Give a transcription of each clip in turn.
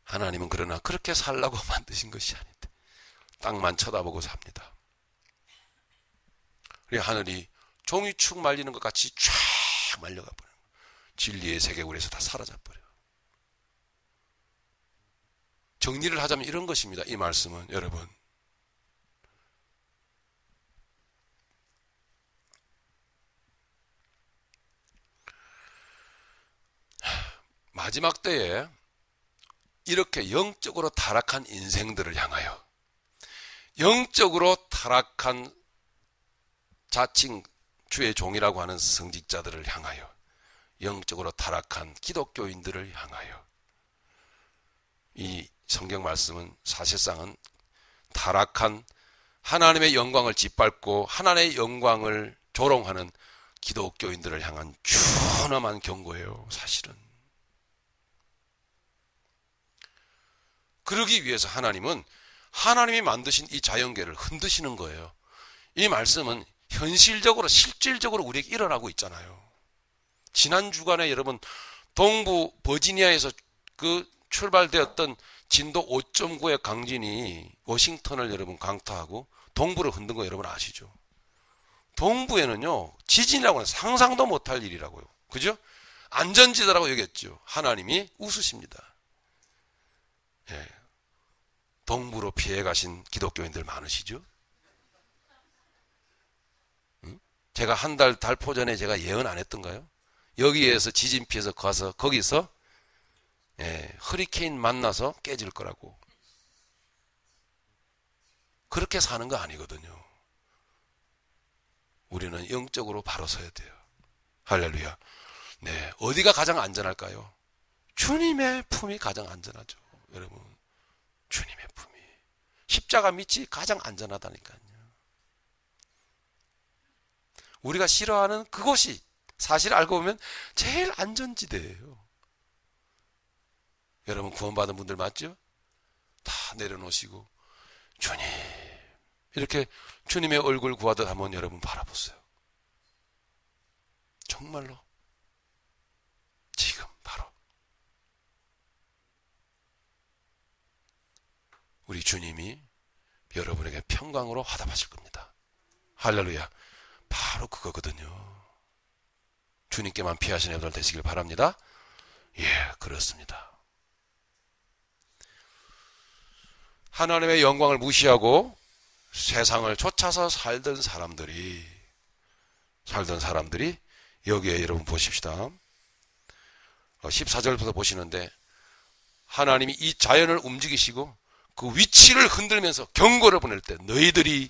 하나님은 그러나 그렇게 살라고 만드신 것이 아닌데 땅만 쳐다보고 삽니다. 그리고 하늘이 종이축 말리는 것 같이 쫙 말려가 버려요. 진리의 세계관에서 다 사라져 버려요. 정리를 하자면 이런 것입니다. 이 말씀은 여러분, 마지막 때에 이렇게 영적으로 타락한 인생들을 향하여, 영적으로 타락한 자칭 주의 종이라고 하는 성직자들을 향하여, 영적으로 타락한 기독교인들을 향하여, 이 성경 말씀은 사실상은 타락한 하나님의 영광을 짓밟고 하나님의 영광을 조롱하는 기독교인들을 향한 준엄한 경고예요. 사실은. 그러기 위해서 하나님은 하나님이 만드신 이 자연계를 흔드시는 거예요. 이 말씀은 현실적으로 실질적으로 우리에게 일어나고 있잖아요. 지난 주간에 여러분 동부 버지니아에서 그 출발되었던 진도 5.9의 강진이 워싱턴을 여러분 강타하고 동부를 흔든 거 여러분 아시죠? 동부에는요 지진이라고는 상상도 못할 일이라고요. 그죠? 안전지대라고 여겼죠. 하나님이 웃으십니다. 예. 동부로 피해 가신 기독교인들 많으시죠? 응? 제가 한 달 달포 전에 제가 예언 안 했던가요? 여기에서 지진 피해서 가서 거기서 허리케인 만나서 깨질 거라고. 그렇게 사는 거 아니거든요. 우리는 영적으로 바로 서야 돼요. 할렐루야. 네, 어디가 가장 안전할까요? 주님의 품이 가장 안전하죠. 여러분, 주님의 품이. 십자가 밑이 가장 안전하다니까요. 우리가 싫어하는 그곳이 사실 알고 보면 제일 안전지대예요. 여러분 구원받은 분들 맞죠? 다 내려놓으시고 주님 이렇게 주님의 얼굴 구하듯 한번 여러분 바라보세요. 정말로 지금 바로 우리 주님이 여러분에게 평강으로 화답하실 겁니다. 할렐루야. 바로 그거거든요. 주님께만 피하시는 여러분 되시길 바랍니다. 예, 그렇습니다. 하나님의 영광을 무시하고 세상을 쫓아서 살던 사람들이 여기에 여러분 보십시다. 14절부터 보시는데 하나님이 이 자연을 움직이시고 그 위치를 흔들면서 경고를 보낼 때 너희들이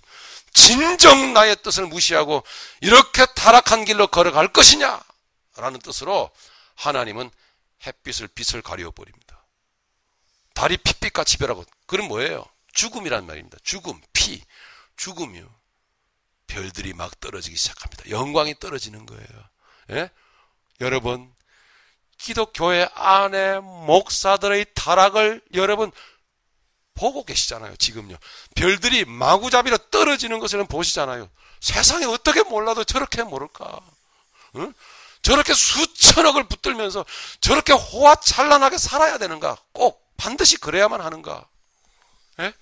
진정 나의 뜻을 무시하고 이렇게 타락한 길로 걸어갈 것이냐 라는 뜻으로 하나님은 햇빛을 빛을 가려버립니다. 달이 핏빛같이 변하고 그건 뭐예요? 죽음이란 말입니다. 죽음, 피, 죽음이요. 별들이 막 떨어지기 시작합니다. 영광이 떨어지는 거예요. 예? 여러분 기독교회 안에 목사들의 타락을 여러분 보고 계시잖아요. 지금요. 별들이 마구잡이로 떨어지는 것을 보시잖아요. 세상에 어떻게 몰라도 저렇게 모를까? 응? 저렇게 수천억을 붙들면서 저렇게 호화찬란하게 살아야 되는가? 꼭 반드시 그래야만 하는가? 예?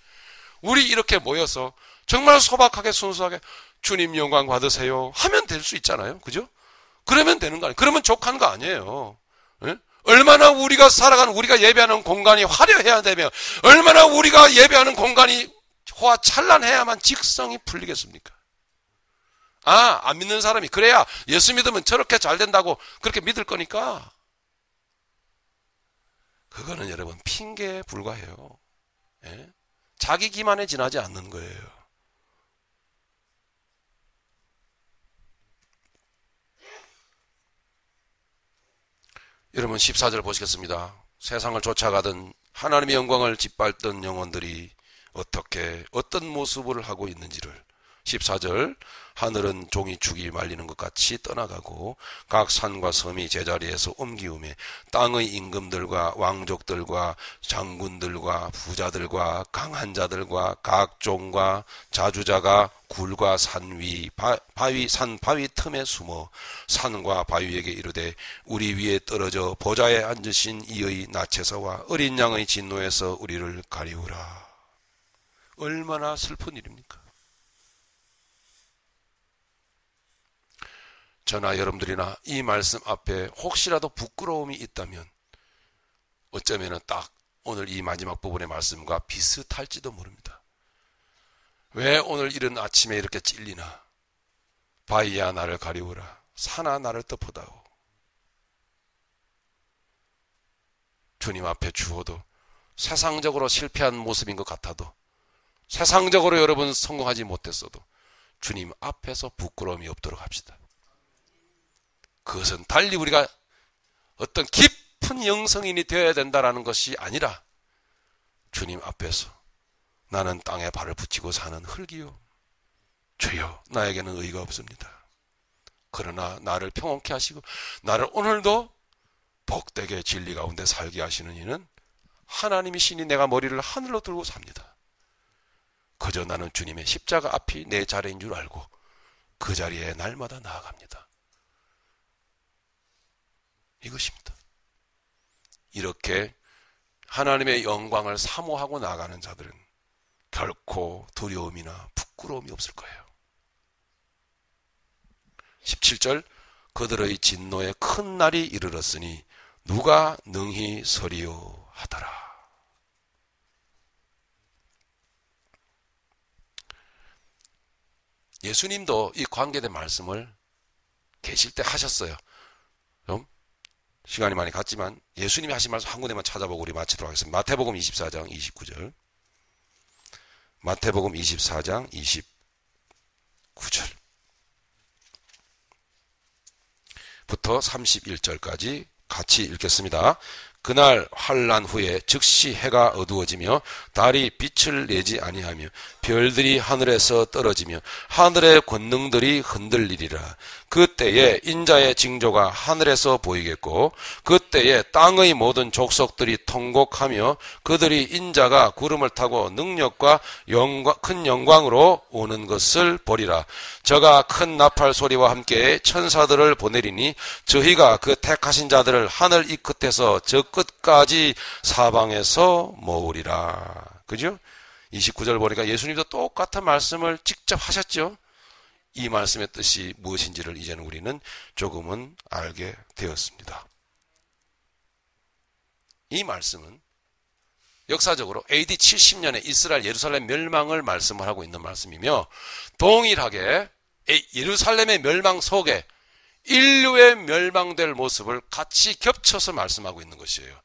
우리 이렇게 모여서 정말 소박하게 순수하게 주님 영광 받으세요 하면 될 수 있잖아요. 그죠? 그러면 되는 거 아니에요. 그러면 족한 거 아니에요. 예? 얼마나 우리가 살아가는 우리가 예배하는 공간이 화려해야 되며 얼마나 우리가 예배하는 공간이 호화찬란해야만 직성이 풀리겠습니까? 안 믿는 사람이 그래야 예수 믿으면 저렇게 잘 된다고 그렇게 믿을 거니까 그거는 여러분 핑계에 불과해요. 예? 자기 기만에 지나지 않는 거예요. 여러분 14절 보시겠습니다. 세상을 쫓아가던 하나님의 영광을 짓밟던 영혼들이 어떤 모습을 하고 있는지를 14절 하늘은 종이 죽이 말리는 것 같이 떠나가고 각 산과 섬이 제자리에서 옮기우며 땅의 임금들과 왕족들과 장군들과 부자들과 강한 자들과 각 종과 자주자가 굴과 산 위 산 바위 틈에 숨어 산과 바위에게 이르되 우리 위에 떨어져 보좌에 앉으신 이의 나체서와 어린 양의 진노에서 우리를 가리우라. 얼마나 슬픈 일입니까? 저나 여러분들이나 이 말씀 앞에 혹시라도 부끄러움이 있다면 어쩌면 딱 오늘 이 마지막 부분의 말씀과 비슷할지도 모릅니다. 왜 오늘 이른 아침에 이렇게 찔리나? 바위야 나를 가리우라. 산아 나를 덮어다오. 주님 앞에 주어도 세상적으로 실패한 모습인 것 같아도 세상적으로 여러분 성공하지 못했어도 주님 앞에서 부끄러움이 없도록 합시다. 그것은 달리 우리가 어떤 깊은 영성인이 되어야 된다는 것이 아니라 주님 앞에서 나는 땅에 발을 붙이고 사는 흙이요 주여 나에게는 의가 없습니다. 그러나 나를 평온케 하시고 나를 오늘도 복되게 진리 가운데 살게 하시는 이는 하나님이시니 내가 머리를 하늘로 들고 삽니다. 그저 나는 주님의 십자가 앞이 내 자리인 줄 알고 그 자리에 날마다 나아갑니다. 이것입니다. 이렇게 하나님의 영광을 사모하고 나가는 자들은 결코 두려움이나 부끄러움이 없을 거예요. 17절 그들의 진노에 큰 날이 이르렀으니 누가 능히 서리요 하더라. 예수님도 이 관계된 말씀을 계실 때 하셨어요. 시간이 많이 갔지만 예수님이 하신 말씀 한 군데만 찾아보고 우리 마치도록 하겠습니다. 마태복음 24장 29절. 마태복음 24장 29절 부터 31절까지 같이 읽겠습니다. 그날 환난 후에 즉시 해가 어두워지며 달이 빛을 내지 아니하며 별들이 하늘에서 떨어지며 하늘의 권능들이 흔들리리라. 그때에 인자의 징조가 하늘에서 보이겠고 그때에 땅의 모든 족속들이 통곡하며 그들이 인자가 구름을 타고 능력과 큰 영광으로 오는 것을 보리라. 저가 큰 나팔 소리와 함께 천사들을 보내리니 저희가 그 택하신 자들을 하늘 이 끝에서 저 끝까지 사방에서 모으리라. 그죠? 29절 보니까 예수님도 똑같은 말씀을 직접 하셨죠. 이 말씀의 뜻이 무엇인지를 이제는 우리는 조금은 알게 되었습니다. 이 말씀은 역사적으로 AD 70년에 이스라엘 예루살렘 멸망을 말씀을 하고 있는 말씀이며 동일하게 예루살렘의 멸망 속에 인류의 멸망될 모습을 같이 겹쳐서 말씀하고 있는 것이에요.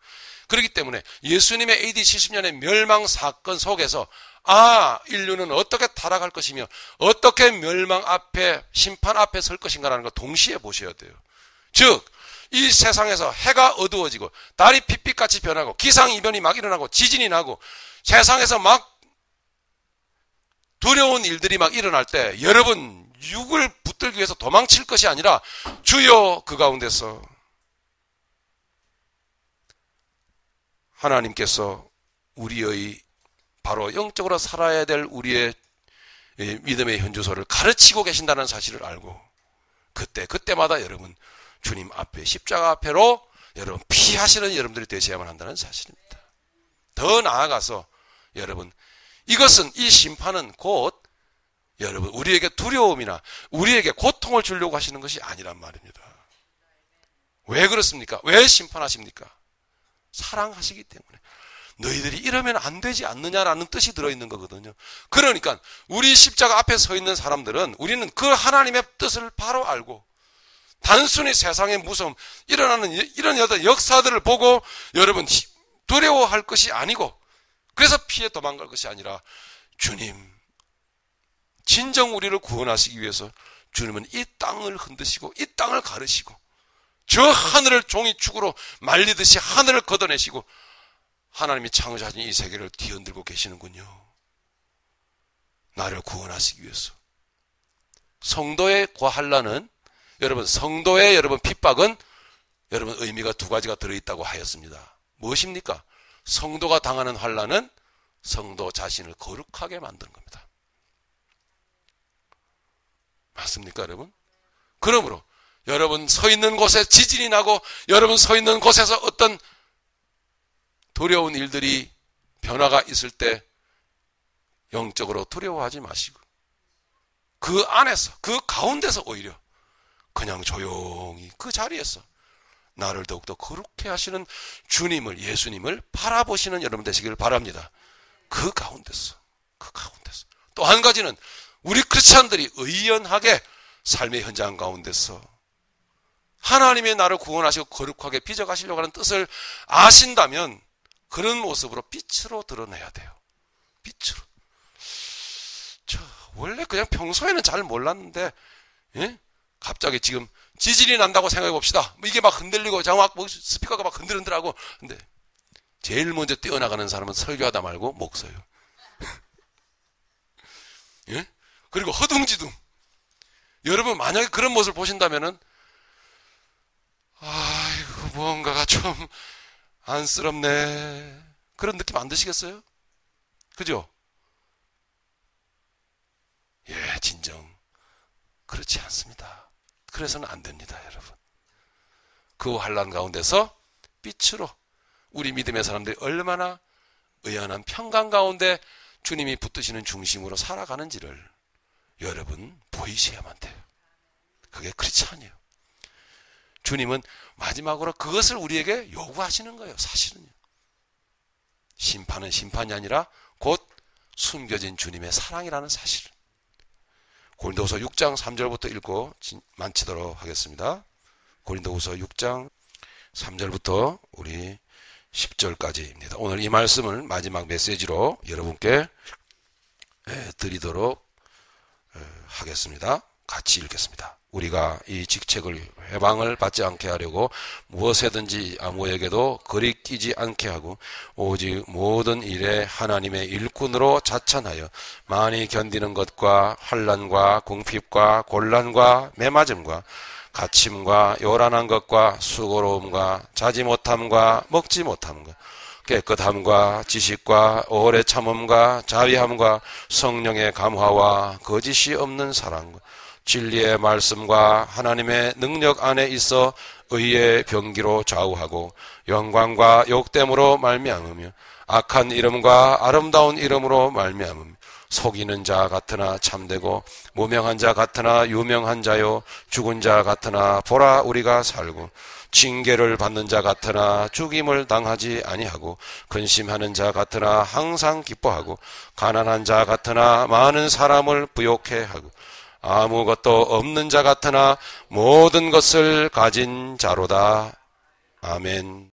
그렇기 때문에 예수님의 AD 70년의 멸망 사건 속에서 인류는 어떻게 타락할 것이며 어떻게 멸망 앞에 심판 앞에 설 것인가라는 걸 동시에 보셔야 돼요. 즉 이 세상에서 해가 어두워지고 달이 핏빛같이 변하고 기상이변이 막 일어나고 지진이 나고 세상에서 막 두려운 일들이 막 일어날 때 여러분 육을 붙들기 위해서 도망칠 것이 아니라 주여 그 가운데서 하나님께서 우리의 바로 영적으로 살아야 될 우리의 믿음의 현주소를 가르치고 계신다는 사실을 알고 그때마다 여러분 주님 앞에 십자가 앞에로 여러분 피하시는 여러분들이 되셔야만 한다는 사실입니다. 더 나아가서 여러분 이것은 이 심판은 곧 여러분 우리에게 두려움이나 우리에게 고통을 주려고 하시는 것이 아니란 말입니다. 왜 그렇습니까? 왜 심판하십니까? 사랑하시기 때문에. 너희들이 이러면 안 되지 않느냐라는 뜻이 들어있는 거거든요. 그러니까 우리 십자가 앞에 서 있는 사람들은 우리는 그 하나님의 뜻을 바로 알고 단순히 세상의 무서움 일어나는 이런 역사들을 보고 여러분 두려워할 것이 아니고 그래서 피해 도망갈 것이 아니라 주님 진정 우리를 구원하시기 위해서 주님은 이 땅을 흔드시고 이 땅을 가르시고 저 하늘을 종이 축으로 말리듯이 하늘을 걷어내시고 하나님이 창조하신 이 세계를 뒤흔들고 계시는군요. 나를 구원하시기 위해서 성도의 환난은 여러분 성도의 여러분 핍박은 여러분 의미가 두 가지가 들어있다고 하였습니다. 무엇입니까? 성도가 당하는 환난은 성도 자신을 거룩하게 만드는 겁니다. 맞습니까, 여러분? 그러므로 여러분 서 있는 곳에 지진이 나고 여러분 서 있는 곳에서 어떤 두려운 일들이 변화가 있을 때 영적으로 두려워하지 마시고 그 안에서 그 가운데서 오히려 그냥 조용히 그 자리에서 나를 더욱더 거룩해 하시는 주님을 예수님을 바라보시는 여러분 되시길 바랍니다. 그 가운데서 또 한 가지는 우리 크리스찬들이 의연하게 삶의 현장 가운데서 하나님의 나를 구원하시고 거룩하게 빚어가시려고 하는 뜻을 아신다면 그런 모습으로 빛으로 드러내야 돼요. 빛으로. 저 원래 그냥 평소에는 잘 몰랐는데 예? 갑자기 지금 지진이 난다고 생각해 봅시다. 이게 막 흔들리고 막 스피커가 막 흔들흔들하고 근데 제일 먼저 뛰어나가는 사람은 설교하다 말고 목서요. 예? 그리고 허둥지둥. 여러분 만약에 그런 모습을 보신다면은 아이고 뭔가가 좀 안쓰럽네. 그런 느낌 안 드시겠어요? 그죠? 예, 진정 그렇지 않습니다. 그래서는 안 됩니다, 여러분. 그 환난 가운데서 빛으로 우리 믿음의 사람들이 얼마나 의연한 평강 가운데 주님이 붙드시는 중심으로 살아가는지를 여러분 보이셔야만 돼요. 그게 크리스찬이에요. 주님은 마지막으로 그것을 우리에게 요구하시는 거예요. 사실은요. 심판은 심판이 아니라 곧 숨겨진 주님의 사랑이라는 사실. 고린도후서 6장 3절부터 읽고 마치도록 하겠습니다. 고린도후서 6장 3절부터 우리 10절까지입니다. 오늘 이 말씀을 마지막 메시지로 여러분께 드리도록 하겠습니다. 같이 읽겠습니다. 우리가 이 직책을 회방을 받지 않게 하려고 무엇에든지 아무에게도 거리 끼지 않게 하고 오직 모든 일에 하나님의 일꾼으로 자천하여 많이 견디는 것과 환난과 궁핍과 곤란과 매맞음과 갇힘과 요란한 것과 수고로움과 자지 못함과 먹지 못함과 깨끗함과 지식과 오래 참음과 자비함과 성령의 감화와 거짓이 없는 사랑과 진리의 말씀과 하나님의 능력 안에 있어 의의 병기로 좌우하고 영광과 욕됨으로 말미암으며 악한 이름과 아름다운 이름으로 말미암으며 속이는 자 같으나 참되고 무명한 자 같으나 유명한 자요 죽은 자 같으나 보라 우리가 살고 징계를 받는 자 같으나 죽임을 당하지 아니하고 근심하는 자 같으나 항상 기뻐하고 가난한 자 같으나 많은 사람을 부욕해 하고 아무것도 없는 자 같으나 모든 것을 가진 자로다. 아멘.